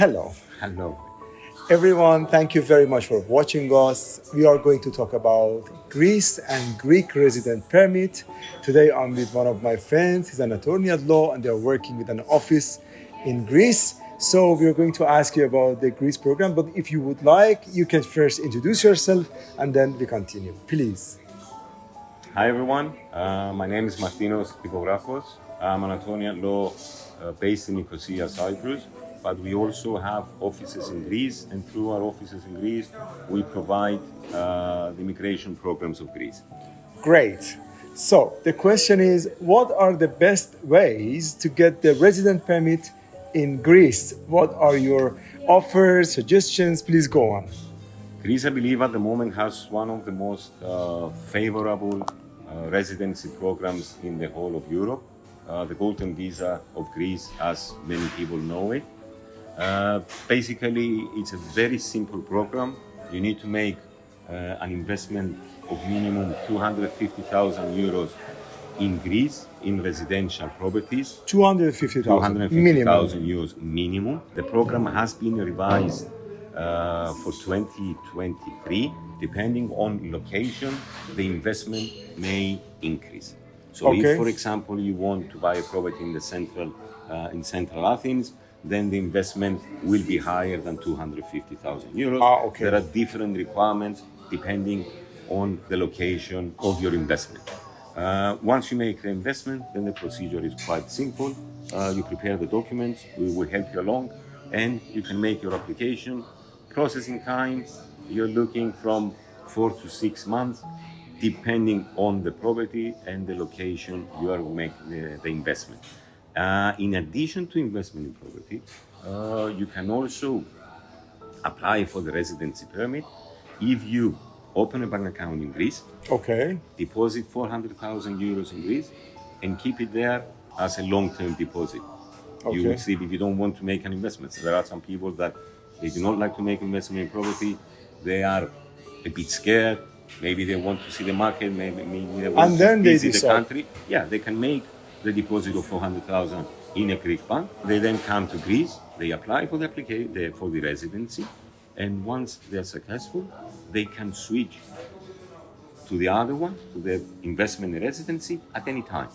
Hello. Hello. Everyone, thank you very much for watching us. We are going to talk about Greece and Greek resident permit. Today I'm with one of my friends. He's an attorney at law and they are working with an office in Greece. So we are going to ask you about the Greece program, but if you would like, you can first introduce yourself and then we continue. Please. Hi everyone. My name is Martinos Tipografos. I'm an attorney at law based in Nicosia, Cyprus. But we also have offices in Greece, and through our offices in Greece, we provide the immigration programs of Greece. Great. So the question is, what are the best ways to get the resident permit in Greece? What are your offers, suggestions? Please go on. Greece, I believe, at the moment has one of the most favorable residency programs in the whole of Europe. The Golden Visa of Greece, as many people know it. Basically, it's a very simple program. You need to make an investment of minimum 250,000 euros in Greece in residential properties. 250,000 minimum. euros minimum. The program has been revised for 2023. Depending on location, the investment may increase. So if, for example, you want to buy a property in central Athens, then the investment will be higher than 250,000 euros. There are different requirements depending on the location of your investment. Once you make the investment, then the procedure is quite simple. You prepare the documents, we will help you along, and you can make your application. Processing time, you're looking from 4 to 6 months, depending on the property and the location you are making the investment. In addition to investment in property, you can also apply for the residency permit if you open a bank account in Greece, deposit 400,000 euros in Greece, and keep it there as a long-term deposit. You will see if you don't want to make an investment. So there are some people that they do not like to make investment in property. They are a bit scared. Maybe they want to see the market. Maybe they want to visit the country. Yeah, they can make the deposit of 400,000 in a Greek bank. They then come to Greece, they apply for the application for the residency, and once they are successful, they can switch to the other one, to the investment in residency at any time.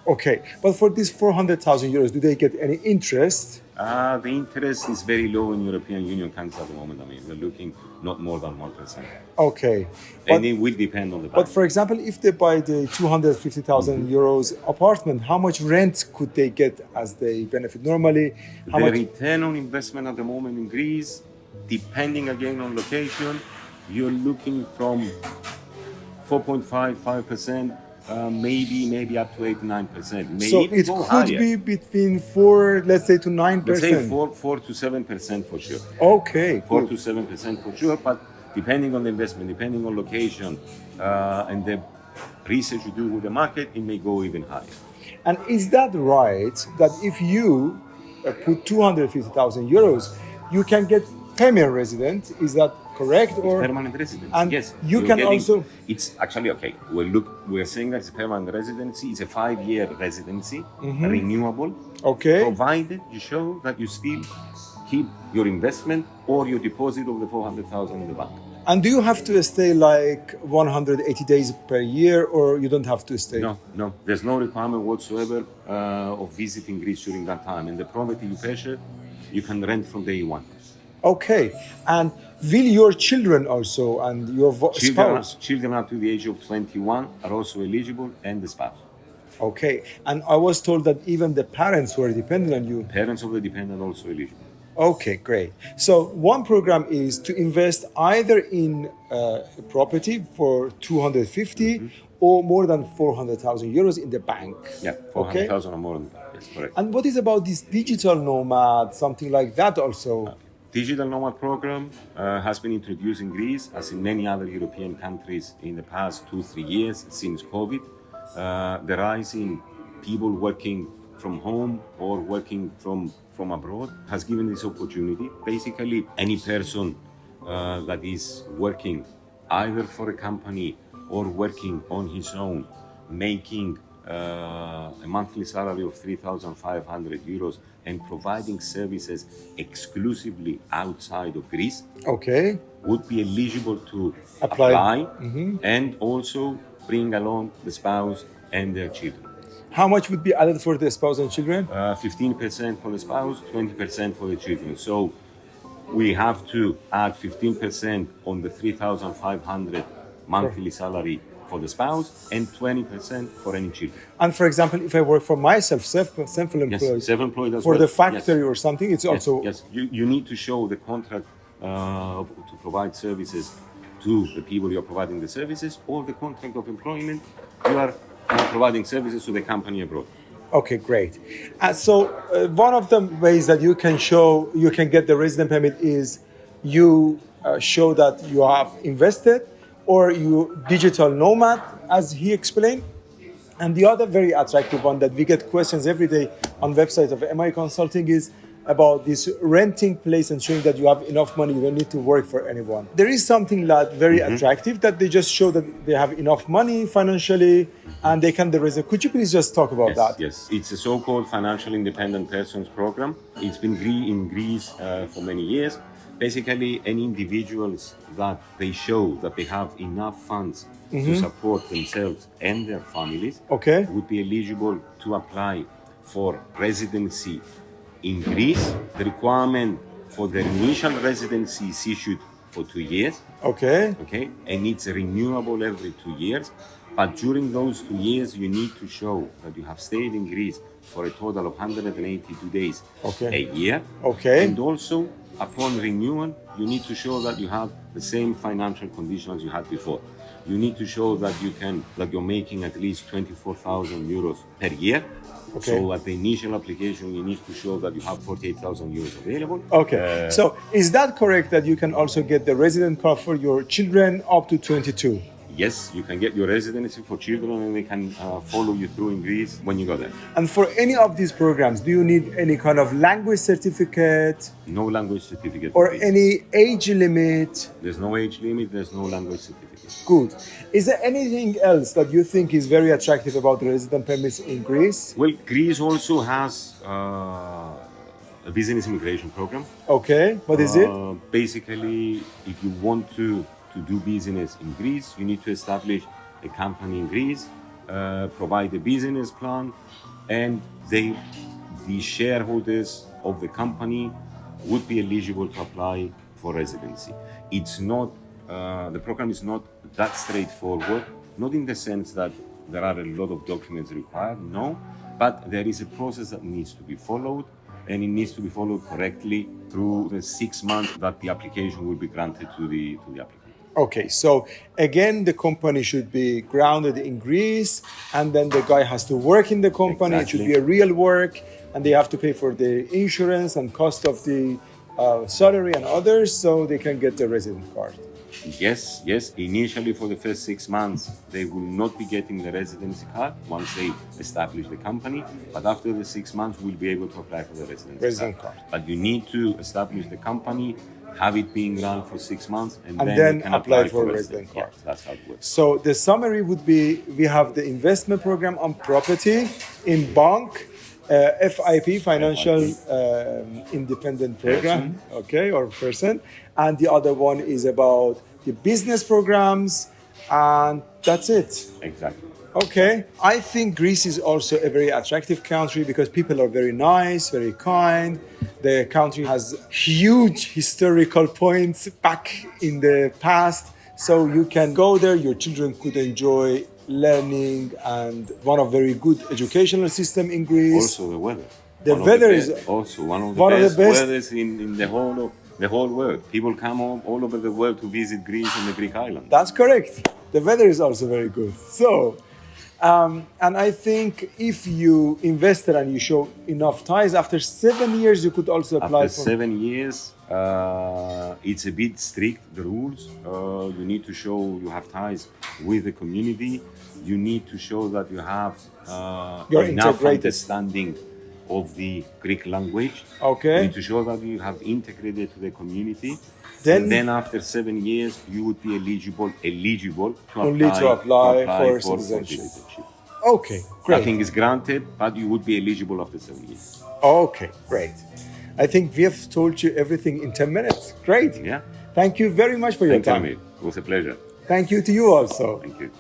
Okay, but for these 400,000 euros, do they get any interest? The interest is very low in European Union countries at the moment. I mean, we're looking not more than 1%. Okay. And it will depend on the bank. But for example, if they buy the 250,000 euros apartment, how much rent could they get as they benefit? Normally, the return on investment at the moment in Greece, depending again on location, you're looking from 4.5%, maybe up to 8-9%. So it could be between 4, let's say, to 9%. Let's say 4 to 7% for sure. Okay. 4 to 7% for sure, but depending on the investment, depending on location, and the research you do with the market, it may go even higher. And is that right, that if you put 250,000 euros, you can get permanent resident? Is that correct? Or permanent residence? And yes. You can also... It's actually okay. We're saying that it's a permanent residency. It's a 5-year residency, renewable. Okay. Provided you show that you still keep your investment or your deposit of the 400,000 in the bank. And do you have to stay like 180 days per year, or you don't have to stay? No. There's no requirement whatsoever of visiting Greece during that time. And the property you purchase, you can rent from day one. Okay. And will your children also and your spouse? Children up to the age of 21 are also eligible, and the spouse. Okay. And I was told that even the parents who are dependent on you. Parents of the dependent also eligible. Okay, great. So one program is to invest either in a property for 250 or more than 400,000 euros in the bank. Yeah, 400,000 or more than that. Yes, correct. And what is about this digital nomad, something like that also? Digital nomad program has been introduced in Greece, as in many other European countries in the past 2-3 years since COVID. The rise in people working from home or working from abroad has given this opportunity. Basically, any person that is working either for a company or working on his own, making a monthly salary of 3,500 euros and providing services exclusively outside of Greece Okay. would be eligible to Apply. and also bring along the spouse and their children. How much would be added for the spouse and children? 15% for the spouse, 20% for the children. So we have to add 15% on the 3,500 monthly salary for the spouse and 20% for any children. And for example, if I work for myself, self-employed, Yes, self-employed as for well. the factory Yes. or something, it's Yes, also... yes. You need to show the contract to provide services to the people you're providing the services, or the contract of employment you are providing services to the company abroad. Okay, great. One of the ways that you can get the resident permit is you show that you have invested, or you digital nomad, as he explained. And the other very attractive one that we get questions every day on websites of MI Consulting is about this renting place and showing that you have enough money, you don't need to work for anyone. There is something that very attractive, that they just show that they have enough money financially and they can resident. Could you please just talk about that? Yes, it's a so-called financial independent persons program. It's been in Greece for many years. Basically, any individuals that they show that they have enough funds to support themselves and their families would be eligible to apply for residency in Greece. The requirement for the initial residency is issued for 2 years. Okay, and it's renewable every 2 years. But during those 2 years, you need to show that you have stayed in Greece for a total of 182 days a year. And also, upon renewal, you need to show that you have the same financial conditions you had before. You need to show that you're making at least 24,000 euros per year. So at the initial application, you need to show that you have 48,000 euros available. So is that correct that you can also get the resident card for your children up to 22? Yes, you can get your residency for children and they can follow you through in Greece when you go there. And for any of these programs, do you need any kind of language certificate? No language certificate. Or any age limit? There's no age limit, there's no language certificate. Good. Is there anything else that you think is very attractive about the resident permits in Greece? Well, Greece also has a business immigration program. What is it? Basically, if you want to do business in Greece, you need to establish a company in Greece, provide a business plan, and the shareholders of the company would be eligible to apply for residency. It's not, the program is not that straightforward, not in the sense that there are a lot of documents required, no, but there is a process that needs to be followed, and it needs to be followed correctly through the 6 months that the application will be granted to the applicant. So again, the company should be grounded in Greece, and then the guy has to work in the company. It should be a real work, and they have to pay for the insurance and cost of the salary and others, so they can get the resident card. Yes. Initially, for the first 6 months, they will not be getting the residency card once they establish the company. But after the 6 months, we'll be able to apply for the residency card. But you need to establish the company, have it being run for 6 months, and then you can apply for a resident card. Yeah, that's how it works. So the summary would be, we have the investment program on property in bank, FIP, financial independent program, or person. And the other one is about the business programs, and that's it. Exactly. I think Greece is also a very attractive country because people are very nice, very kind. The country has huge historical points back in the past. So you can go there, your children could enjoy learning, and one of very good educational system in Greece. Also the weather. The weather is also one of the best weathers in the whole world. People come all over the world to visit Greece and the Greek islands. That's correct. The weather is also very good. So, and I think if you invested and you show enough ties, after 7 years you could also apply. After 7 years, it's a bit strict, the rules. You need to show you have ties with the community. You need to show that you have enough understanding of the Greek language. You need to show that you have integrated to the community. Then after 7 years, you would be eligible to apply for citizenship. Okay, great. Nothing is granted, but you would be eligible after 7 years. Okay, great. I think we have told you everything in 10 minutes. Great. Yeah. Thank you very much for your Thank you, time. Amit. It was a pleasure. Thank you to you also. Thank you.